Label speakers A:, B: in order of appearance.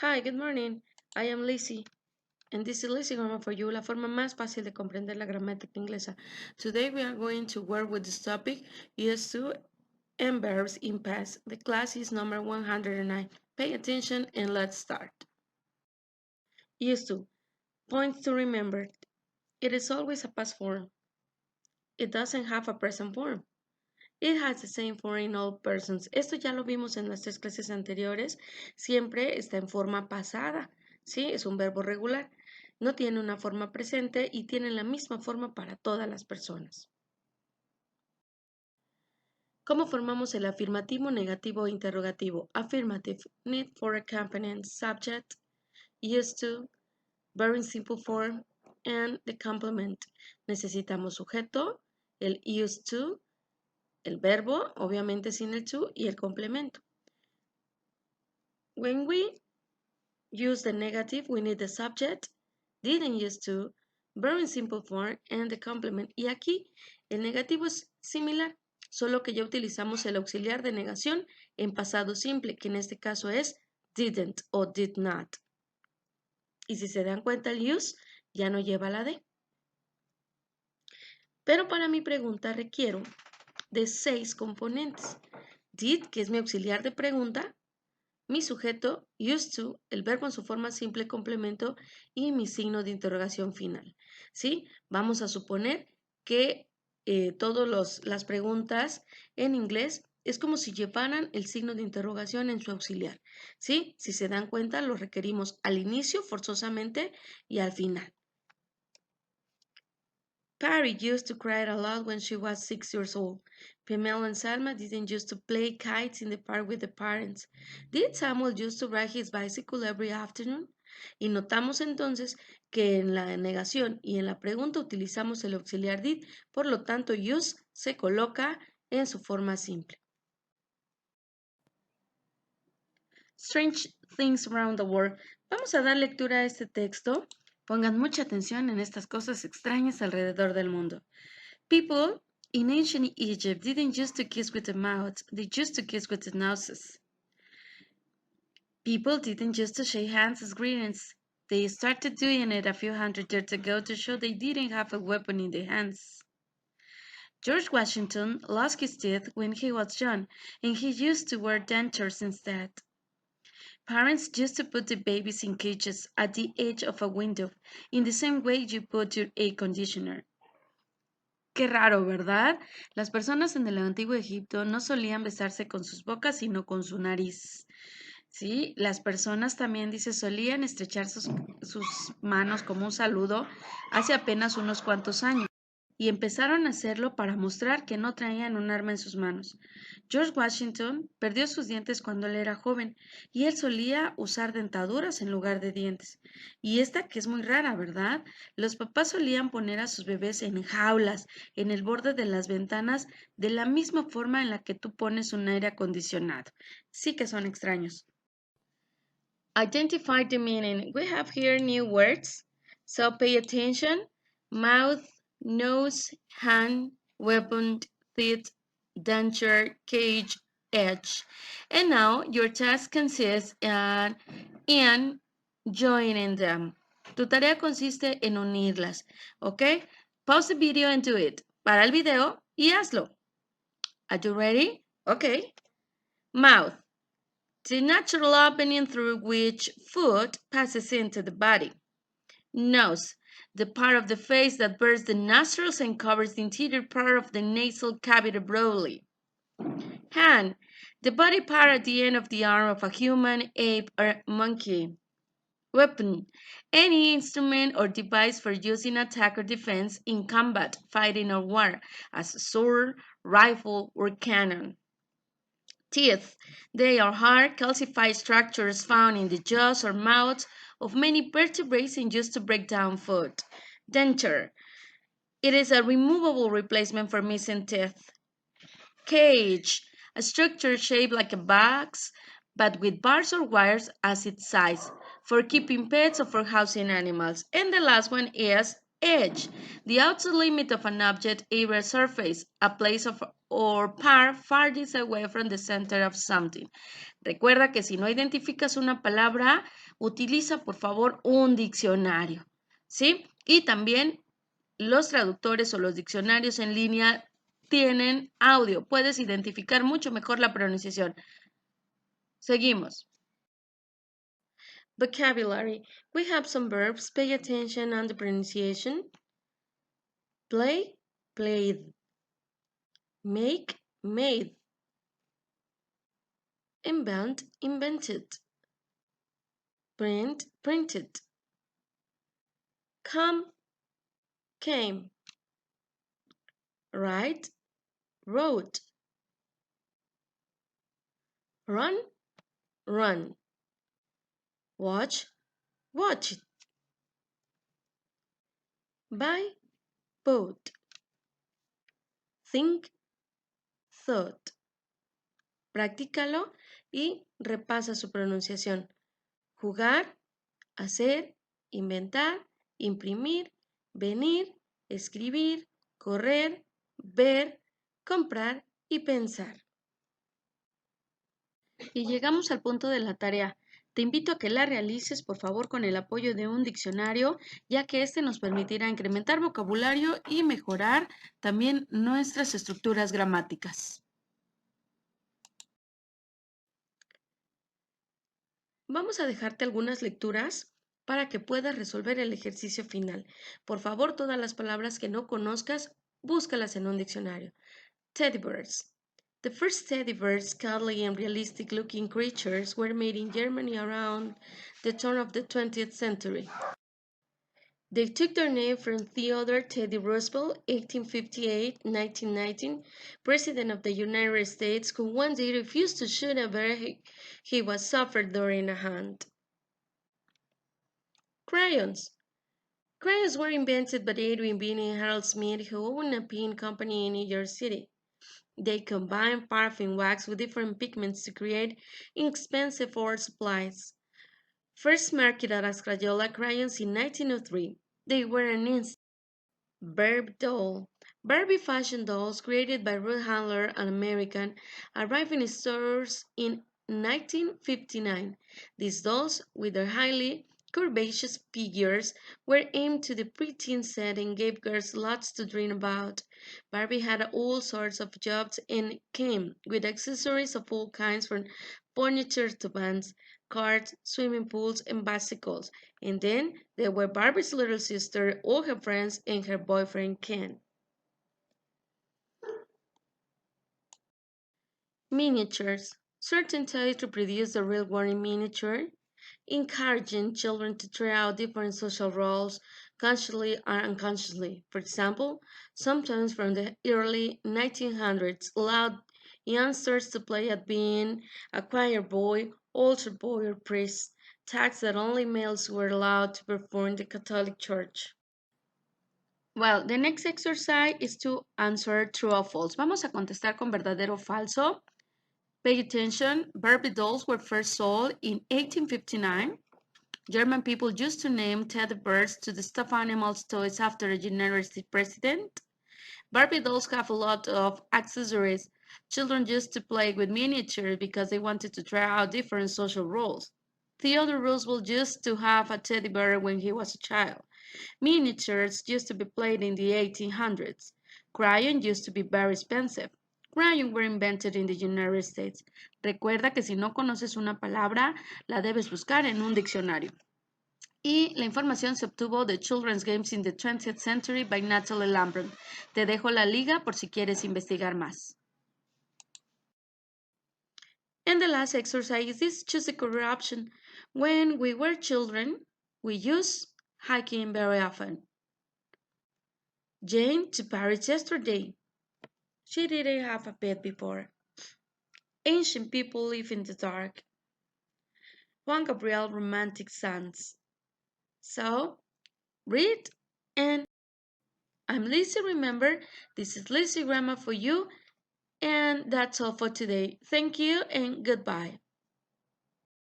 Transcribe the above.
A: Hi, good morning. I am Lizzie, and this is Lizzie Grammar for You, la forma más fácil de comprender la gramática inglesa. Today we are going to work with this topic, used to and verbs in past. The class is number 109. Pay attention and let's start. Used to. Points to remember. It is always a past form. It doesn't have a present form. It has the same form in all persons. Esto ya lo vimos en las 3 clases anteriores. Siempre está en forma pasada. ¿Sí? Es un verbo regular. No tiene una forma presente y tiene la misma forma para todas las personas. ¿Cómo formamos el afirmativo, negativo e interrogativo? Affirmative, need for accompanying subject, used to, very simple form, and the complement. Necesitamos sujeto, el used to, el verbo, obviamente sin el to, y el complemento. When we use the negative, we need the subject, didn't used to, very simple form, and the complement. Y aquí el negativo es similar, solo que ya utilizamos el auxiliar de negación en pasado simple, que en este caso es didn't o did not. Y si se dan cuenta, el use ya no lleva la D. Pero para mi pregunta requiero de 6 componentes. Did, que es mi auxiliar de pregunta, mi sujeto, used to, el verbo en su forma simple complemento y mi signo de interrogación final. ¿Sí? Vamos a suponer que todas las preguntas en inglés es como si llevaran el signo de interrogación en su auxiliar. ¿Sí? Si se dan cuenta, lo requerimos al inicio forzosamente y al final. Patty used to cry a lot when she was 6 years old. Pamela and Salma didn't used to play kites in the park with the parents. Did Samuel used to ride his bicycle every afternoon? Y notamos entonces que en la negación y en la pregunta utilizamos el auxiliar did, por lo tanto use se coloca en su forma simple. Strange things around the world. Vamos a dar lectura a este texto. Pongan mucha atención en estas cosas extrañas alrededor del mundo. People in ancient Egypt didn't used to kiss with the mouth, they used to kiss with the noses. People didn't used to shake hands as greetings. They started doing it a few hundred years ago to show they didn't have a weapon in their hands. George Washington lost his teeth when he was young, and he used to wear dentures instead. Parents used to put the babies in cages at the edge of a window, in the same way you put your air conditioner. Qué raro, ¿verdad? Las personas en el antiguo Egipto no solían besarse con sus bocas, sino con su nariz. Sí, las personas también, dice, solían estrechar sus manos como un saludo hace apenas unos cuantos años. Y empezaron a hacerlo para mostrar que no traían un arma en sus manos. George Washington perdió sus dientes cuando él era joven y él solía usar dentaduras en lugar de dientes. Y esta que es muy rara, ¿verdad? Los papás solían poner a sus bebés en jaulas, en el borde de las ventanas, de la misma forma en la que tú pones un aire acondicionado. Sí que son extraños. Identify the meaning. We have here new words, so pay attention. Mouth, nose, hand, weapon, teeth, denture, cage, edge. And now your task consists in joining them. Tu tarea consiste en unirlas, ¿ok? Pause the video and do it. Para el video y hazlo. Are you ready? Okay. Mouth. The natural opening through which food passes into the body. Nose, the part of the face that bears the nostrils and covers the interior part of the nasal cavity broadly. Hand, the body part at the end of the arm of a human, ape, or monkey. Weapon, any instrument or device for use in attack or defense in combat, fighting, or war, as a sword, rifle, or cannon. Teeth, they are hard, calcified structures found in the jaws or mouths of many vertebrates and used to break down food. Denture, it is a removable replacement for missing teeth. Cage, a structure shaped like a box, but with bars or wires as its size, for keeping pets or for housing animals. And the last one is edge, the outer limit of an object, area, surface, a place of or part farthest away from the center of something. Recuerda que si no identificas una palabra, utiliza por favor un diccionario, ¿sí? Y también los traductores o los diccionarios en línea tienen audio. Puedes identificar mucho mejor la pronunciación. Seguimos. Vocabulary. We have some verbs. Pay attention on the pronunciation. Play, played. Make, made. Invent, invented. Print, printed. Come, came. Write, wrote. Run, run. Watch, watched. Buy, bought. Think, thought. Practícalo y repasa su pronunciación. Jugar, hacer, inventar, imprimir, venir, escribir, correr, ver, comprar y pensar. Y llegamos al punto de la tarea. Te invito a que la realices, por favor, con el apoyo de un diccionario, ya que este nos permitirá incrementar vocabulario y mejorar también nuestras estructuras gramáticas. Vamos a dejarte algunas lecturas para que puedas resolver el ejercicio final. Por favor, todas las palabras que no conozcas, búscalas en un diccionario. Teddy bears. The first teddy bears, cuddly and realistic-looking creatures, were made in Germany around the turn of the 20th century. They took their name from Theodore Teddy Roosevelt, 1858-1919, President of the United States, who one day refused to shoot a bear he was suffered during a hunt. Crayons. Crayons were invented by Edwin Bean and Harold Smith, who owned a pen company in New York City. They combined paraffin wax with different pigments to create inexpensive art supplies. First marketed as Crayola crayons in 1903, they were an instant. Barbie doll. Barbie fashion dolls created by Ruth Handler, an American, arrived in stores in 1959. These dolls, with their highly curvaceous figures, were aimed to the preteen set and gave girls lots to dream about. Barbie had all sorts of jobs and came with accessories of all kinds from furniture to vans, carts, swimming pools, and bicycles. And then there were Barbie's little sister, all her friends, and her boyfriend Ken. Miniatures. Certain toys reproduce the real world in miniature, encouraging children to try out different social roles, consciously or unconsciously. For example, sometimes from the early 1900s allowed youngsters to play at being a choir boy, altar boy, or priest, tasks that only males were allowed to perform in the Catholic Church. Well, the next exercise is to answer true or false. Vamos a contestar con verdadero o falso. Pay attention. Barbie dolls were first sold in 1859. German people used to name teddy bears to the stuffed animals toys after a United States president. Barbie dolls have a lot of accessories. Children used to play with miniatures because they wanted to try out different social roles. Theodore Roosevelt used to have a teddy bear when he was a child. Miniatures used to be played in the 1800s. Crayons used to be very expensive. Crayons were invented in the United States. Recuerda que si no conoces una palabra, la debes buscar en un diccionario. Y la información se obtuvo de Children's Games in the 20th Century by Natalie Lambert. Te dejo la liga por si quieres investigar más. And the last exercise is choose the correct option. When we were children, we used hiking very often. Jane to Paris yesterday. She didn't have a bed before. Ancient people live in the dark. Juan Gabriel romantic songs. So, read and I'm Lizzie. Remember, this is Lizzie Grammar for you, and that's all for today. Thank you and goodbye.